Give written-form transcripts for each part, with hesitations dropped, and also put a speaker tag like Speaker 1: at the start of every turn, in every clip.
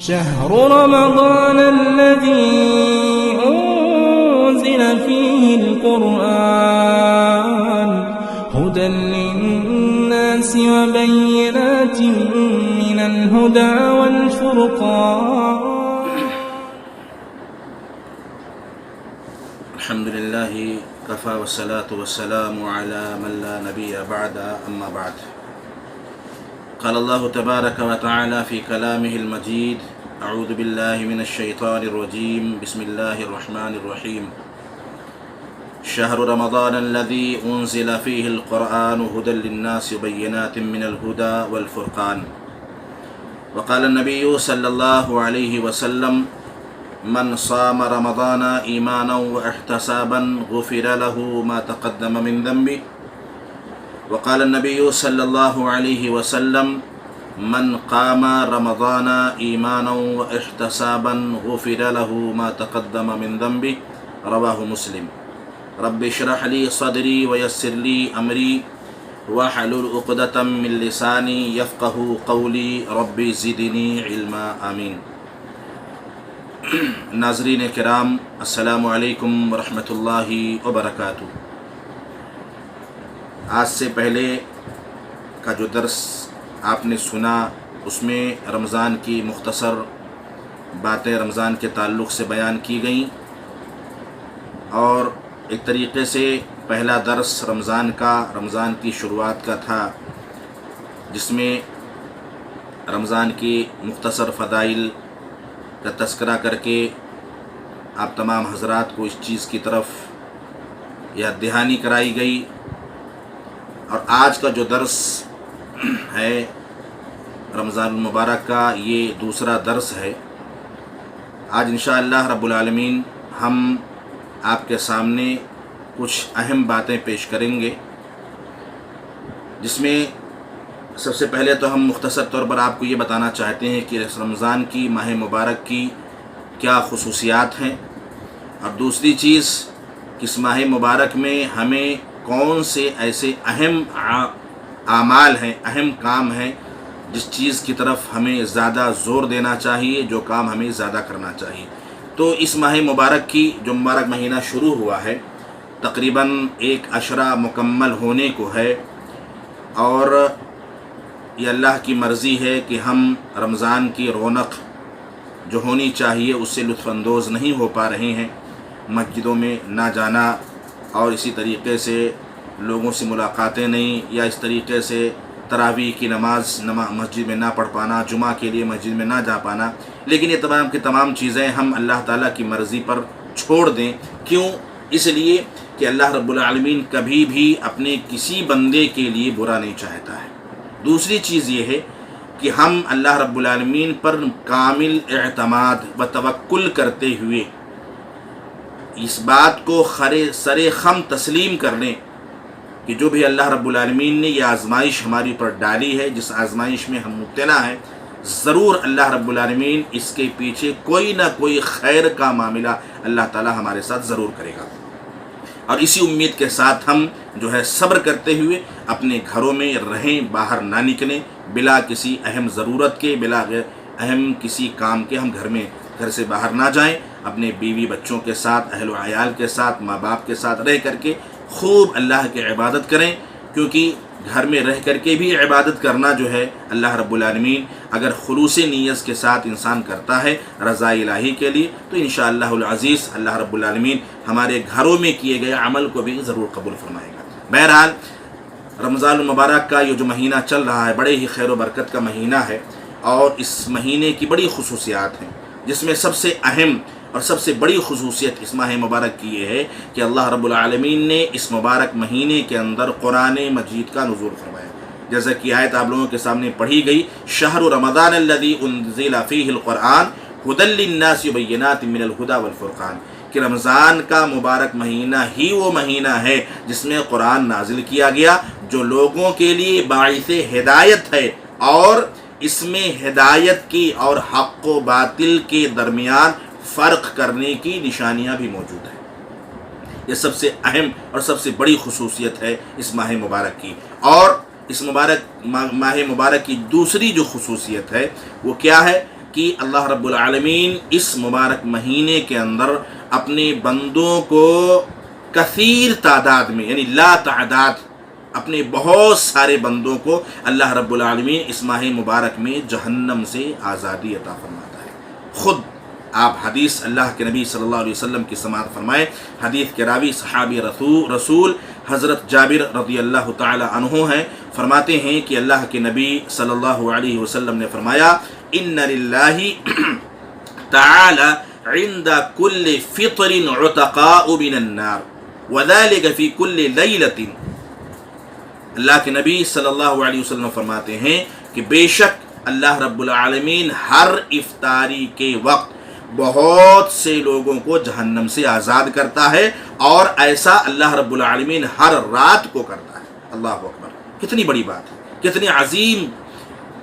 Speaker 1: شهر رمضان الذي أنزل فيه القرآن هدى للناس وبينات من الهدى والفرقان.
Speaker 2: الحمد لله كفى والصلاة والسلام على من لا نبي بعد أما بعد. قال الله تبارك وتعالى في كلامه المجيد: أعوذ بالله من الشيطان الرجيم، بسم الله الرحمن الرحيم. شهر رمضان الذي أنزل فيه القرآن هدى للناس وبينات من الهدى والفرقان. وقال النبي صلى الله عليه وسلم: من صام رمضان إيمانا واحتسابا غفر له ما تقدم من ذنبه. وقال النبي صلى الله عليه وسلم: من قام رمضان إيمانا واحتسابا غفر له ما تقدم من ذنبه. رواه مسلم. رب اشرح لي صدري ويسر لي أمري واحلل عقدة من لساني يفقه قولي رب زدني علما آمین. ناظرین کرام، السلام علیکم ورحمۃ اللہ وبرکاتہ. آج سے پہلے کا جو درس آپ نے سنا اس میں رمضان کی مختصر باتیں رمضان کے تعلق سے بیان کی گئیں، اور ایک طریقے سے پہلا درس رمضان کی شروعات کا تھا، جس میں رمضان کی مختصر فضائل کا تذکرہ کر کے آپ تمام حضرات کو اس چیز کی طرف یاد دہانی کرائی گئی. اور آج کا جو درس ہے رمضان المبارک کا، یہ دوسرا درس ہے. آج انشاءاللہ رب العالمین ہم آپ کے سامنے کچھ اہم باتیں پیش کریں گے، جس میں سب سے پہلے تو ہم مختصر طور پر آپ کو یہ بتانا چاہتے ہیں کہ رمضان کی ماہ مبارک کی کیا خصوصیات ہیں، اور دوسری چیز کہ اس ماہ مبارک میں ہمیں کون سے ایسے اہم اعمال ہیں، اہم کام ہیں جس چیز کی طرف ہمیں زیادہ زور دینا چاہیے، جو کام ہمیں زیادہ کرنا چاہیے. تو اس ماہ مبارک کی جو مبارک مہینہ شروع ہوا ہے، تقریباً ایک عشرہ مکمل ہونے کو ہے، اور یہ اللہ کی مرضی ہے کہ ہم رمضان کی رونق جو ہونی چاہیے اس سے لطف اندوز نہیں ہو پا رہے ہیں. مسجدوں میں نہ جانا، اور اسی طریقے سے لوگوں سے ملاقاتیں نہیں، یا اس طریقے سے تراویح کی نماز مسجد میں نہ پڑھ پانا، جمعہ کے لیے مسجد میں نہ جا پانا. لیکن یہ تمام کی تمام چیزیں ہم اللہ تعالیٰ کی مرضی پر چھوڑ دیں. کیوں؟ اس لیے کہ اللہ رب العالمین کبھی بھی اپنے کسی بندے کے لیے برا نہیں چاہتا ہے. دوسری چیز یہ ہے کہ ہم اللہ رب العالمین پر کامل اعتماد و توکل کرتے ہوئے اس بات کو سر خم تسلیم کر لیں کہ جو بھی اللہ رب العالمین نے یہ آزمائش ہماری پر ڈالی ہے، جس آزمائش میں ہم مبتلا ہیں، ضرور اللہ رب العالمین اس کے پیچھے کوئی نہ کوئی خیر کا معاملہ اللہ تعالی ہمارے ساتھ ضرور کرے گا. اور اسی امید کے ساتھ ہم جو ہے صبر کرتے ہوئے اپنے گھروں میں رہیں، باہر نہ نکلیں، بلا کسی اہم ضرورت کے، بلا اہم کسی کام کے ہم گھر سے باہر نہ جائیں. اپنے بیوی بچوں کے ساتھ، اہل و عیال کے ساتھ، ماں باپ کے ساتھ رہ کر کے خوب اللہ کی عبادت کریں، کیونکہ گھر میں رہ کر کے بھی عبادت کرنا جو ہے اللہ رب العالمین اگر خلوص نیت کے ساتھ انسان کرتا ہے رضا الہی کے لیے، تو انشاءاللہ العزیز اللہ رب العالمین ہمارے گھروں میں کیے گئے عمل کو بھی ضرور قبول فرمائے گا. بہرحال رمضان المبارک کا یہ جو مہینہ چل رہا ہے بڑے ہی خیر و برکت کا مہینہ ہے، اور اس مہینے کی بڑی خصوصیات ہیں، جس میں سب سے اہم اور سب سے بڑی خصوصیت اس ماہ مبارک کی یہ ہے کہ اللہ رب العالمین نے اس مبارک مہینے کے اندر قرآن مجید کا نزول فرمایا. جیسا کہ آیت آپ لوگوں کے سامنے پڑھی گئی: شہر رمضان الذی انزل فیہ القرآن ھدی للناس وبینات من الھدی والفرقان، کہ رمضان کا مبارک مہینہ ہی وہ مہینہ ہے جس میں قرآن نازل کیا گیا، جو لوگوں کے لیے باعث ہدایت ہے، اور اس میں ہدایت کی اور حق و باطل کے درمیان فرق کرنے کی نشانیاں بھی موجود ہیں. یہ سب سے اہم اور سب سے بڑی خصوصیت ہے اس ماہ مبارک کی. اور اس ماہ مبارک کی دوسری جو خصوصیت ہے وہ کیا ہے کہ اللہ رب العالمین اس مبارک مہینے کے اندر اپنے بندوں کو کثیر تعداد میں، یعنی لا تعداد، اپنے بہت سارے بندوں کو اللہ رب العالمین اس ماہ مبارک میں جہنم سے آزادی عطا فرماتا ہے۔ خود آپ حدیث اللہ کے نبی صلی اللہ علیہ وسلم کی سماعت فرمائے۔ حدیث کے راوی صحابی رسول حضرت جابر رضی اللہ تعالی عنہ ہیں، فرماتے ہیں کہ اللہ کے نبی صلی اللہ علیہ وسلم نے فرمایا ان للہ تعالی عند كل فطر عتقاء من النار وذلك في كل لیلۃ۔ اللہ کے نبی صلی اللہ علیہ وسلم فرماتے ہیں کہ بے شک اللہ رب العالمین ہر افطاری کے وقت بہت سے لوگوں کو جہنم سے آزاد کرتا ہے، اور ایسا اللہ رب العالمین ہر رات کو کرتا ہے۔ اللہ اکبر، کتنی بڑی بات ہے،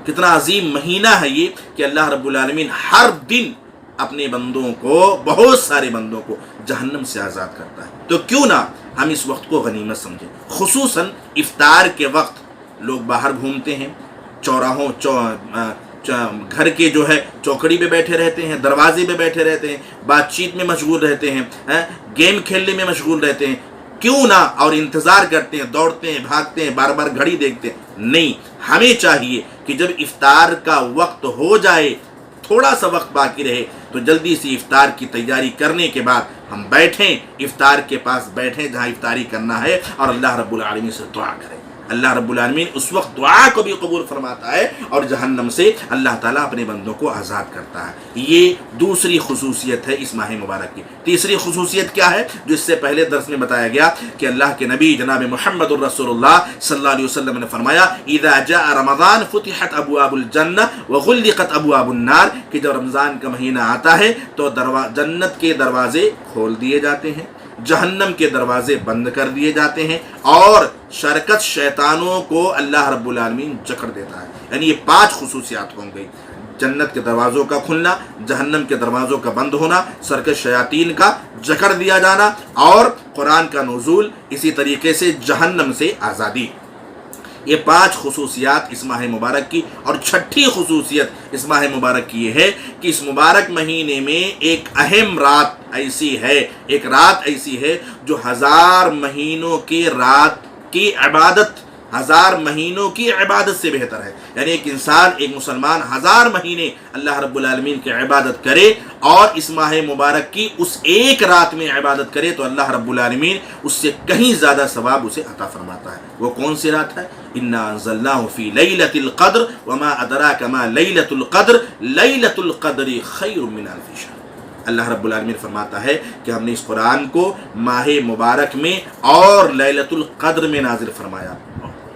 Speaker 2: کتنا عظیم مہینہ ہے یہ کہ اللہ رب العالمین ہر دن اپنے بندوں کو، بہت سارے بندوں کو جہنم سے آزاد کرتا ہے۔ تو کیوں نہ ہم اس وقت کو غنیمت سمجھیں۔ خصوصاً افطار کے وقت لوگ باہر گھومتے ہیں، چوراہوں گھر کے جو ہے چوکڑی پہ بیٹھے رہتے ہیں، دروازے پہ بیٹھے رہتے ہیں، بات چیت میں مشغول رہتے ہیں، گیم کھیلنے میں مشغول رہتے ہیں، کیوں نہ، اور انتظار کرتے ہیں، دوڑتے ہیں، بھاگتے ہیں، بار بار گھڑی دیکھتے ہیں۔ نہیں، ہمیں چاہیے کہ جب افطار کا وقت ہو جائے، تھوڑا سا وقت باقی رہے، تو جلدی سے افطار کی تیاری کرنے کے بعد ہم بیٹھیں، افطار کے پاس بیٹھیں جہاں افطاری کرنا ہے، اور اللہ رب العالمین سے دعا کریں۔ اللہ رب العالمین اس وقت دعا کو بھی قبول فرماتا ہے، اور جہنم سے اللہ تعالیٰ اپنے بندوں کو آزاد کرتا ہے۔ یہ دوسری خصوصیت ہے اس ماہ مبارک کی۔ تیسری خصوصیت کیا ہے، جو اس سے پہلے درس میں بتایا گیا کہ اللہ کے نبی جناب محمد الرسول اللہ صلی اللہ علیہ وسلم نے فرمایا اذا جاء رمضان فتحت ابواب الجنہ وغلقت ابواب النار، کہ جب رمضان کا مہینہ آتا ہے تو جنت کے دروازے کھول دیے جاتے ہیں، جہنم کے دروازے بند کر دیے جاتے ہیں، اور شرکت شیطانوں کو اللہ رب العالمین جکڑ دیتا ہے۔ یعنی یہ 5 خصوصیات ہوں گئی: جنت کے دروازوں کا کھلنا، جہنم کے دروازوں کا بند ہونا، سرکش شیاطین کا جکڑ دیا جانا، اور قرآن کا نزول، اسی طریقے سے جہنم سے آزادی۔ یہ 5 خصوصیات اس ماہ مبارک کی۔ اور چھٹی خصوصیت اس ماہ مبارک کی یہ ہے کہ اس مبارک مہینے میں ایک اہم رات ایسی ہے، ایک رات ایسی ہے جو 1000 مہینوں کی رات کی عبادت، 1000 مہینوں کی عبادت سے بہتر ہے۔ یعنی ایک انسان، ایک مسلمان 1000 مہینے اللہ رب العالمین کی عبادت کرے، اور اس ماہ مبارک کی اس ایک رات میں عبادت کرے، تو اللہ رب العالمین اس سے کہیں زیادہ ثواب اسے عطا فرماتا ہے۔ وہ کون سی رات ہے؟ انا انزلناہ فی لیلۃ القدر وما ادراک ما لیلۃ القدر لیلۃ القدر خیر من الف شہر۔ اللہ رب العالمین فرماتا ہے کہ ہم نے اس قرآن کو ماہ مبارک میں اور لیلۃ القدر میں نازل فرمایا۔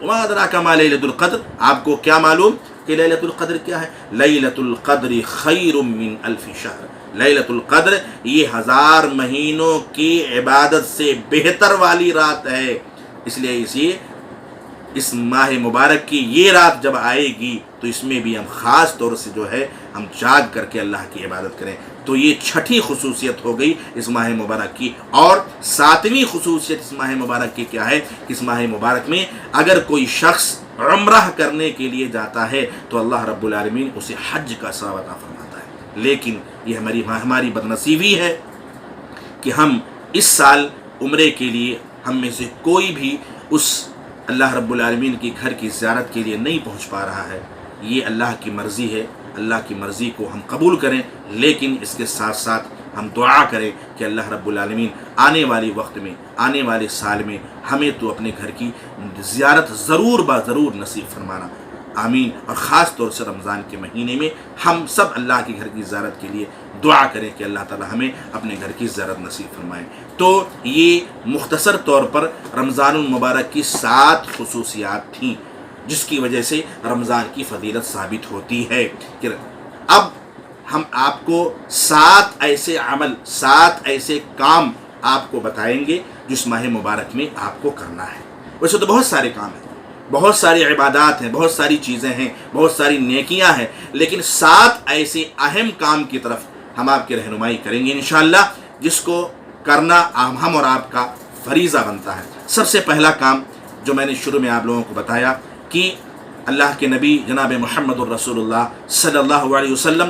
Speaker 2: وما ادراک ما لیلۃ القدر، آپ کو کیا معلوم کہ لیلۃ القدر کیا ہے؟ لیلۃ القدر خیر من الف شہر۔ لیلۃ القدر یہ 1000 مہینوں کی عبادت سے بہتر والی رات ہے۔ اس لیے اس ماہ مبارک کی یہ رات جب آئے گی تو اس میں بھی ہم خاص طور سے جو ہے ہم جاگ کر کے اللہ کی عبادت کریں۔ تو یہ چھٹی خصوصیت ہو گئی اس ماہ مبارک کی۔ اور 7ویں خصوصیت اس ماہ مبارک کی کیا ہے؟ اس ماہ مبارک میں اگر کوئی شخص عمرہ کرنے کے لیے جاتا ہے تو اللہ رب العالمین اسے حج کا ثواب عطا فرماتا ہے۔ لیکن یہ ہماری بدنصیبی ہے کہ ہم اس سال عمرے کے لیے ہم میں سے کوئی بھی اس اللہ رب العالمین کی گھر کی زیارت کے لیے نہیں پہنچ پا رہا ہے۔ یہ اللہ کی مرضی ہے، اللہ کی مرضی کو ہم قبول کریں، لیکن اس کے ساتھ ساتھ ہم دعا کریں کہ اللہ رب العالمین آنے والے وقت میں، آنے والے سال میں ہمیں تو اپنے گھر کی زیارت ضرور نصیب فرمانا، آمین۔ اور خاص طور سے رمضان کے مہینے میں ہم سب اللہ کے گھر کی زیارت کے لیے دعا کریں کہ اللہ تعالی ہمیں اپنے گھر کی زیارت نصیب فرمائے۔ تو یہ مختصر طور پر رمضان المبارک کی 7 خصوصیات تھیں جس کی وجہ سے رمضان کی فضیلت ثابت ہوتی ہے۔ کہ اب ہم آپ کو 7 ایسے عمل، 7 ایسے کام آپ کو بتائیں گے جو اس ماہ مبارک میں آپ کو کرنا ہے۔ ویسے تو بہت سارے کام ہیں، بہت ساری عبادات ہیں، بہت ساری چیزیں ہیں، بہت ساری نیکیاں ہیں، لیکن 7 ایسے اہم کام کی طرف ہم آپ کی رہنمائی کریں گے انشاءاللہ، جس کو کرنا ہم اور آپ کا فریضہ بنتا ہے۔ سب سے پہلا کام جو میں نے شروع میں آپ لوگوں کو بتایا کہ اللہ کے نبی جناب محمد الرسول اللہ صلی اللہ علیہ وسلم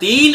Speaker 2: 3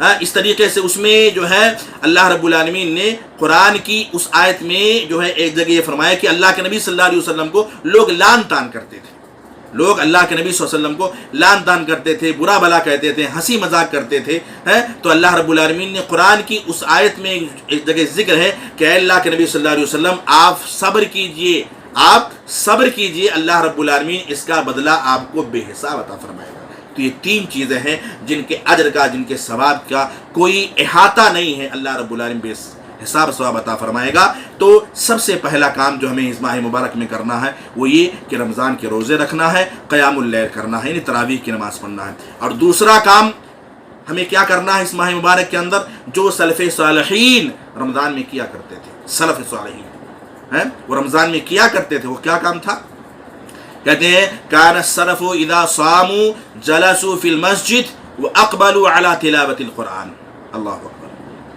Speaker 2: اس طریقے سے اس میں جو ہے اللہ رب العالمین نے قرآن کی اس آیت میں جو ہے ایک جگہ یہ فرمایا کہ اللہ کے نبی صلی اللہ علیہ وسلم کو لوگ لعن طعن کرتے تھے، لوگ اللہ کے نبی صلی اللہ علیہ وسلم کو لعن طعن کرتے تھے، برا بھلا کہتے تھے، ہنسی مذاق کرتے تھے، تو اللہ رب العالمین نے قرآن کی اس آیت میں ایک جگہ ذکر ہے کہ اے اللہ کے نبی صلی اللہ علیہ وسلم آپ صبر کیجئے، آپ صبر کیجئے، اللہ رب العالمین اس کا بدلہ آپ کو بے حساب عطا فرمائے گا۔ تو یہ تین چیزیں ہیں جن کے اجر کا، جن کے ثواب کا کوئی احاطہ نہیں ہے، اللہ رب العالمین بے حساب ثواب عطا فرمائے گا۔ تو سب سے پہلا کام جو ہمیں اس ماہ مبارک میں کرنا ہے وہ یہ کہ رمضان کے روزے رکھنا ہے، قیام اللیل کرنا ہے، یعنی تراویح کی نماز پڑھنا ہے۔ اور دوسرا کام ہمیں کیا کرنا ہے اس ماہ مبارک کے اندر، جو سلف صالحین رمضان میں کیا کرتے تھے، سلف صالحین وہ رمضان میں کیا کرتے تھے، وہ کیا کام تھا؟ کہتے ہیں کان السلف اذا صاموا جلسوا فی المسجد واقبلوا علی تلاوت القرآن۔ اللہ اکبر،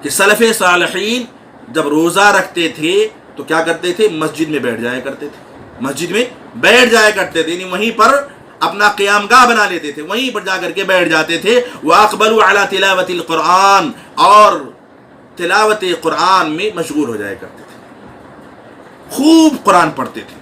Speaker 2: کہ سلف صالحین جب روزہ رکھتے تھے تو کیا کرتے تھے؟ مسجد میں بیٹھ جایا کرتے تھے، مسجد میں بیٹھ جایا کرتے تھے، یعنی وہیں پر اپنا قیام گاہ بنا لیتے تھے، وہیں پر جا کر کے بیٹھ جاتے تھے۔ واقبلوا علی تلاوت القرآن، اور تلاوت قرآن میں مشغول ہو جایا کرتے تھے، خوب قرآن پڑھتے تھے۔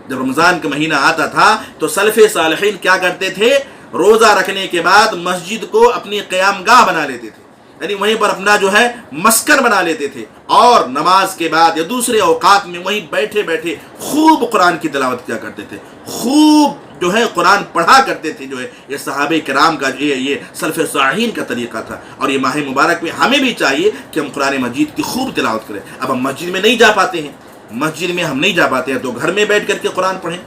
Speaker 2: جب رمضان کا مہینہ آتا تھا تو سلف صالحین کیا کرتے تھے؟ روزہ رکھنے کے بعد مسجد کو اپنی قیام گاہ بنا لیتے تھے، یعنی وہیں پر اپنا جو ہے مسکن بنا لیتے تھے، اور نماز کے بعد یا دوسرے اوقات میں وہیں بیٹھے بیٹھے خوب قرآن کی تلاوت کیا کرتے تھے، خوب جو ہے قرآن پڑھا کرتے تھے۔ جو ہے یہ صحابہ کرام کا یہ سلف صالحین کا طریقہ تھا، اور یہ ماہ مبارک میں ہمیں بھی چاہیے کہ ہم قرآن مجید کی خوب تلاوت کریں۔ اب ہم مسجد میں نہیں جا پاتے ہیں، مسجد میں ہم نہیں جا پاتے ہیں تو گھر میں بیٹھ کر کے قرآن پڑھیں،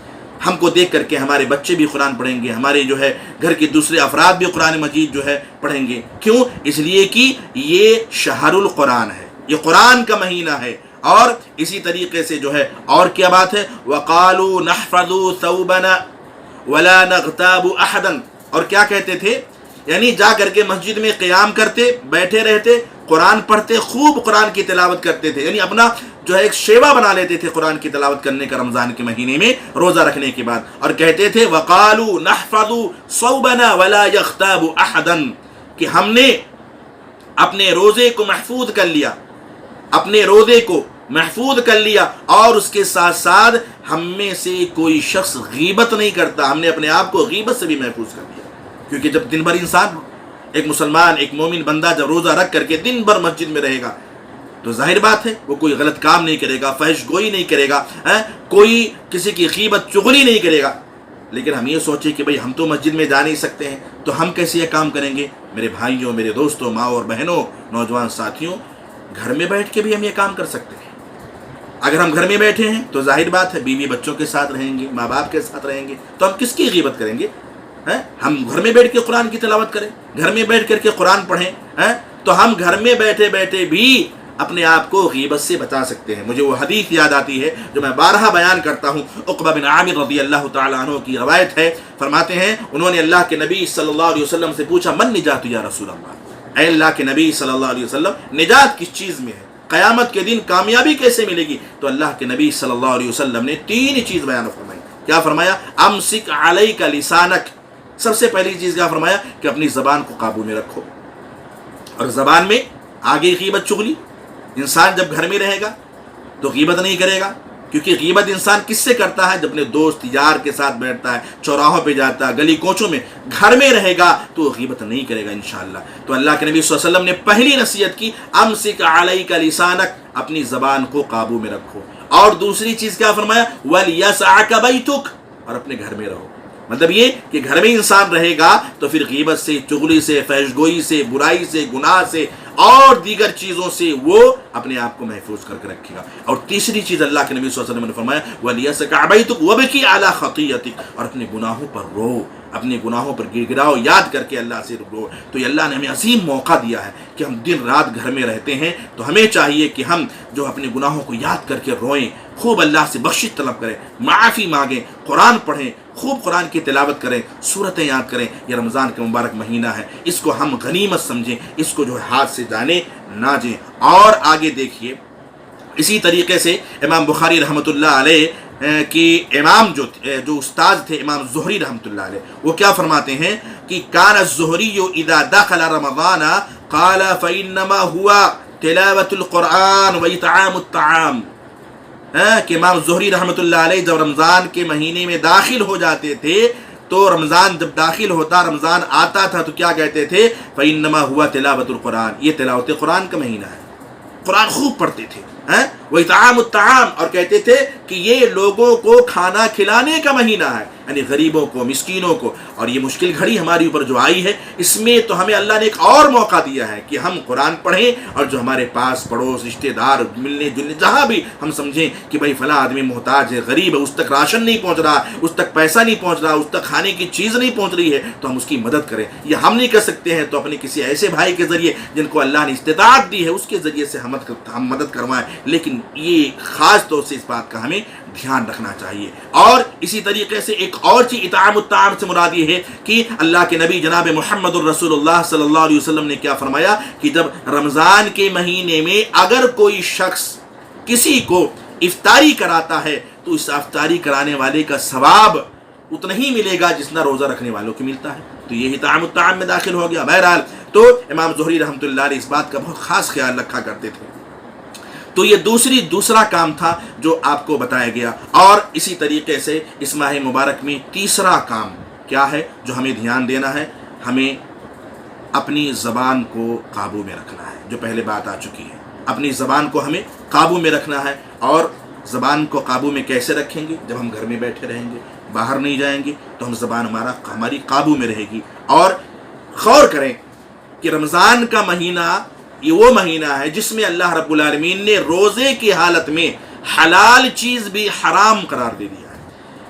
Speaker 2: ہم کو دیکھ کر کے ہمارے بچے بھی قرآن پڑھیں گے، ہمارے جو ہے گھر کے دوسرے افراد بھی قرآن مجید جو ہے پڑھیں گے۔ کیوں؟ اس لیے کہ یہ شہر القرآن ہے، یہ قرآن کا مہینہ ہے۔ اور اسی طریقے سے جو ہے اور کیا بات ہے، وَقَالُوا نَحْفَظُوا ثَوْبَنَا وَلَا نَغْتَابُ أَحَدًا، اور کیا کہتے تھے؟ یعنی جا کر کے مسجد میں قیام کرتے، بیٹھے رہتے، قرآن پڑھتے، خوب قرآن کی تلاوت کرتے تھے، یعنی اپنا جو ہے ایک شیوا بنا لیتے تھے قرآن کی تلاوت کرنے کا رمضان کے مہینے میں روزہ رکھنے کے بعد، اور کہتے تھے وَقَالُوا نَحْفَظُوا صَوْبَنَا وَلَا يَغْتَابُ أَحَدًا، کہ ہم نے اپنے روزے کو محفوظ کر لیا، اپنے روزے کو محفوظ کر لیا، اور اس کے ساتھ ساتھ ہم میں سے کوئی شخص غیبت نہیں کرتا، ہم نے اپنے آپ کو غیبت سے بھی محفوظ کر لیا۔ کیونکہ جب دن بھر انسان، ایک مسلمان، ایک مومن بندہ جب روزہ رکھ کر کے دن بھر مسجد میں رہے گا تو ظاہر بات ہے وہ کوئی غلط کام نہیں کرے گا، فحش گوئی نہیں کرے گا، کوئی کسی کی غیبت چغلی نہیں کرے گا۔ لیکن ہم یہ سوچیں کہ بھئی ہم تو مسجد میں جا نہیں سکتے ہیں تو ہم کیسے یہ کام کریں گے؟ میرے بھائیوں، میرے دوستوں، ماں اور بہنوں، نوجوان ساتھیوں، گھر میں بیٹھ کے بھی ہم یہ کام کر سکتے ہیں۔ اگر ہم گھر میں بیٹھے ہیں تو ظاہر بات ہے بیوی بچوں کے ساتھ رہیں گے، ماں باپ کے ساتھ رہیں گے، تو ہم کس کی غیبت کریں گے؟ ہم گھر میں بیٹھ کے قرآن کی تلاوت کریں، گھر میں بیٹھ کر کے قرآن پڑھیں، تو ہم گھر میں بیٹھے بیٹھے بھی اپنے آپ کو غیبت سے بچا سکتے ہیں۔ مجھے وہ حدیث یاد آتی ہے جو میں بارہا بیان کرتا ہوں، عقبہ بن عامر رضی اللہ تعالیٰ عنہ کی روایت ہے، فرماتے ہیں انہوں نے اللہ کے نبی صلی اللہ علیہ وسلم سے پوچھا من نجات یا رسول اللہ، اے اللہ کے نبی صلی اللہ علیہ وسلم نجات کس چیز میں ہے، قیامت کے دن کامیابی کیسے ملے گی؟ تو اللہ کے نبی صلی اللہ علیہ وسلم نے تین چیز بیان فرمائی۔ کیا فرمایا؟ امسک علیک لسانک، سب سے پہلی چیز کیا فرمایا کہ اپنی زبان کو قابو میں رکھو، اور زبان میں آگے غیبت چغلی، انسان جب گھر میں رہے گا تو غیبت نہیں کرے گا، کیونکہ غیبت انسان کس سے کرتا ہے؟ جب اپنے دوست یار کے ساتھ بیٹھتا ہے، چوراہوں پہ جاتا ہے، گلی کوچوں میں، گھر میں رہے گا تو وہ غیبت نہیں کرے گا انشاءاللہ۔ تو اللہ کے نبی صلی اللہ علیہ وسلم نے پہلی نصیحت کی امسک علیک لسانک، اپنی زبان کو قابو میں رکھو، اور دوسری چیز کیا فرمایا؟ ولیسعک بیتک، اور اپنے گھر میں رہو۔ مطلب یہ کہ گھر میں انسان رہے گا تو پھر غیبت سے، چغلی سے، فحش گوئی سے، برائی سے، گناہ سے اور دیگر چیزوں سے وہ اپنے آپ کو محفوظ کر کے رکھے گا۔ اور تیسری چیز اللہ کے نبی صلی اللہ علیہ وسلم نے فرمایا وَلْيَسْتَعْ بَيْتُكَ وَابْكِ عَلَىٰ خَطِيئَتِكَ، اور اپنے گناہوں پر رو، اپنے گناہوں پر گر گراؤ، یاد کر کے اللہ سے رو۔ تو یہ اللہ نے ہمیں عظیم موقع دیا ہے کہ ہم دن رات گھر میں رہتے ہیں، تو ہمیں چاہیے کہ ہم جو اپنے گناہوں کو یاد کر کے روئیں، خوب اللہ سے بخشش طلب کریں، معافی مانگیں، قرآن پڑھیں، خوب قرآن کی تلاوت کریں، سورتیں یاد کریں۔ یہ رمضان کا مبارک مہینہ ہے، اس کو ہم غنیمت سمجھیں، اس کو جو ہے ہاتھ سے جانے نہ دیں۔ اور آگے دیکھیے اسی طریقے سے امام بخاری رحمۃ اللہ علیہ کی امام جو استاد تھے امام زہری رحمۃ اللہ علیہ، وہ کیا فرماتے ہیں کہ کان الزہری اذا دخل رمضان قال فإنما هو تلاوة القرآن وإطعام الطعام. کہ امام زہری رحمۃ اللہ علیہ جب رمضان کے مہینے میں داخل ہو جاتے تھے تو رمضان جب داخل ہوتا، رمضان آتا تھا تو کیا کہتے تھے؟ فإنما هو تلاوة القرآن، یہ تلاوت قرآن کا مہینہ ہے، قرآن خوب پڑھتے تھے. وإطعام الطعام، اور کہتے تھے کہ یہ لوگوں کو کھانا کھلانے کا مہینہ ہے، یعنی غریبوں کو، مسکینوں کو. اور یہ مشکل گھڑی ہماری اوپر جو آئی ہے، اس میں تو ہمیں اللہ نے ایک اور موقع دیا ہے کہ ہم قرآن پڑھیں، اور جو ہمارے پاس پڑوس رشتہ دار ملنے جلنے جہاں بھی ہم سمجھیں کہ بھائی فلاں آدمی محتاج ہے، غریب ہے، اس تک راشن نہیں پہنچ رہا، اس تک پیسہ نہیں پہنچ رہا، اس تک کھانے کی چیز نہیں پہنچ رہی ہے، تو ہم اس کی مدد کریں. یہ ہم نہیں کر سکتے ہیں تو اپنے کسی ایسے بھائی کے ذریعے جن کو اللہ نے استطاعت دی ہے اس کے ذریعے سے ہم مدد کروائیں. لیکن یہ خاص طور سے اس بات کا ہمیں دھیان رکھنا چاہیے. اور اسی طریقے سے ایک اور چیز اطعام الطعام سے مراد یہ ہے کہ اللہ کے نبی جناب محمد الرسول اللہ صلی اللہ علیہ وسلم نے کیا فرمایا کہ جب رمضان کے مہینے میں اگر کوئی شخص کسی کو افطاری کراتا ہے تو اس افطاری کرانے والے کا ثواب اتنا ہی ملے گا جتنا روزہ رکھنے والوں کو ملتا ہے. تو یہ اطعام الطعام میں داخل ہو گیا. بہرحال تو امام زہری رحمۃ اللہ علیہ اس بات کا بہت خاص خیال رکھا کرتے تھے. تو یہ دوسرا کام تھا جو آپ کو بتایا گیا. اور اسی طریقے سے اس ماہ مبارک میں تیسرا کام کیا ہے جو ہمیں دھیان دینا ہے؟ ہمیں اپنی زبان کو قابو میں رکھنا ہے. جو پہلے بات آ چکی ہے، اپنی زبان کو ہمیں قابو میں رکھنا ہے. اور زبان کو قابو میں کیسے رکھیں گے؟ جب ہم گھر میں بیٹھے رہیں گے، باہر نہیں جائیں گے، تو ہم زبان ہماری قابو میں رہے گی. اور غور کریں کہ رمضان کا مہینہ یہ وہ مہینہ ہے جس میں اللہ رب العالمین نے روزے کی حالت میں حلال چیز بھی حرام قرار دے دیا ہے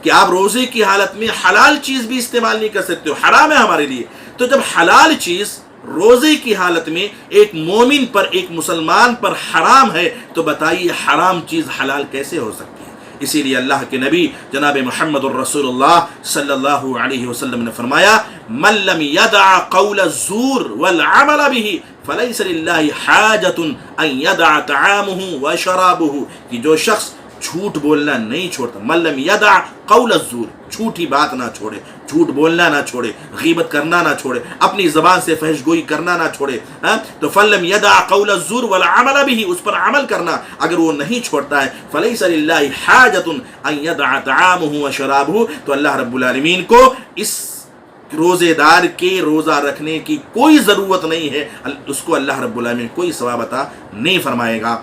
Speaker 2: کہ آپ روزے کی حالت میں حلال چیز بھی استعمال نہیں کر سکتے ہو، حرام ہے ہمارے لیے. تو جب حلال چیز روزے کی حالت میں ایک مومن پر، ایک مسلمان پر حرام ہے، تو بتائیے حرام چیز حلال کیسے ہو سکتی ہے؟ اسی لیے اللہ کے نبی جناب محمد الرسول اللہ صلی اللہ علیہ وسلم نے فرمایا من لم يدع قول الزور والعمل به فليس لله حاجة ان يدع طعامه وشرابه، کہ جو شخص جھوٹ بولنا نہیں چھوڑتا، من لم يدع قول الزور، جھوٹی بات نہ چھوڑے، جھوٹ بولنا نہ چھوڑے، غیبت کرنا نہ چھوڑے، اپنی زبان سے فحش گوئی کرنا نہ چھوڑے، تو فلم يدع قول الزور والعمل به، اس پر عمل کرنا اگر وہ نہیں چھوڑتا ہے، فليس لله حاجة ان يدع طعامه وشرابه، تو اللہ رب العالمین کو اس روزے دار کے روزہ رکھنے کی کوئی ضرورت نہیں ہے، اس کو اللہ رب العالمین کوئی ثواب عطا نہیں فرمائے گا.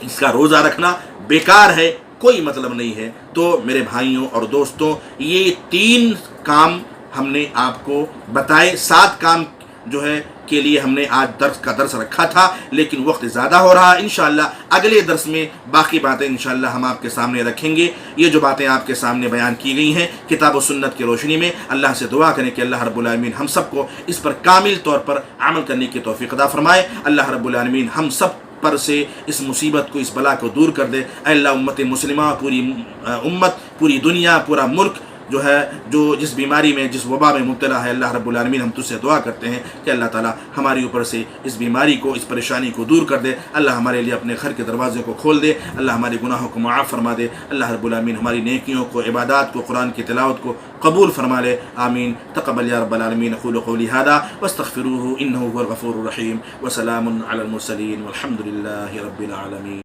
Speaker 2: اس کا روزہ رکھنا بیکار ہے، کوئی مطلب نہیں ہے. تو میرے بھائیوں اور دوستوں، یہ 3 کام ہم نے آپ کو بتائے. 7 کام جو ہے کے لیے ہم نے آج درس رکھا تھا، لیکن وقت زیادہ ہو رہا. انشاءاللہ اگلے درس میں باقی باتیں انشاءاللہ ہم آپ کے سامنے رکھیں گے. یہ جو باتیں آپ کے سامنے بیان کی گئی ہیں کتاب و سنت کی روشنی میں، اللہ سے دعا کریں کہ اللہ رب العالمین ہم سب کو اس پر کامل طور پر عمل کرنے کی توفیق عطا فرمائے. اللہ رب العالمین ہم سب پر سے اس مصیبت کو، اس بلا کو دور کر دے. اے اللہ امت مسلمہ، پوری امت، پوری دنیا، پورا ملک جو ہے جو جس بیماری میں، جس وبا میں مبتلا ہے، اللہ رب العالمین ہم تجھ سے دعا کرتے ہیں کہ اللہ تعالیٰ ہمارے اوپر سے اس بیماری کو، اس پریشانی کو دور کر دے. اللہ ہمارے لیے اپنے گھر کے دروازے کو کھول دے. اللہ ہمارے گناہوں کو معاف فرما دے. اللہ رب العالمین ہماری نیکیوں کو، عبادات کو، قرآن کی تلاوت کو قبول فرما لے. آمین. تقبل یا رب العالمین. اقول قولی ھذا واستغفروہ انہ ھو الغفور الرحیم. وسلام علی المرسلین والحمد للہ رب العالمین.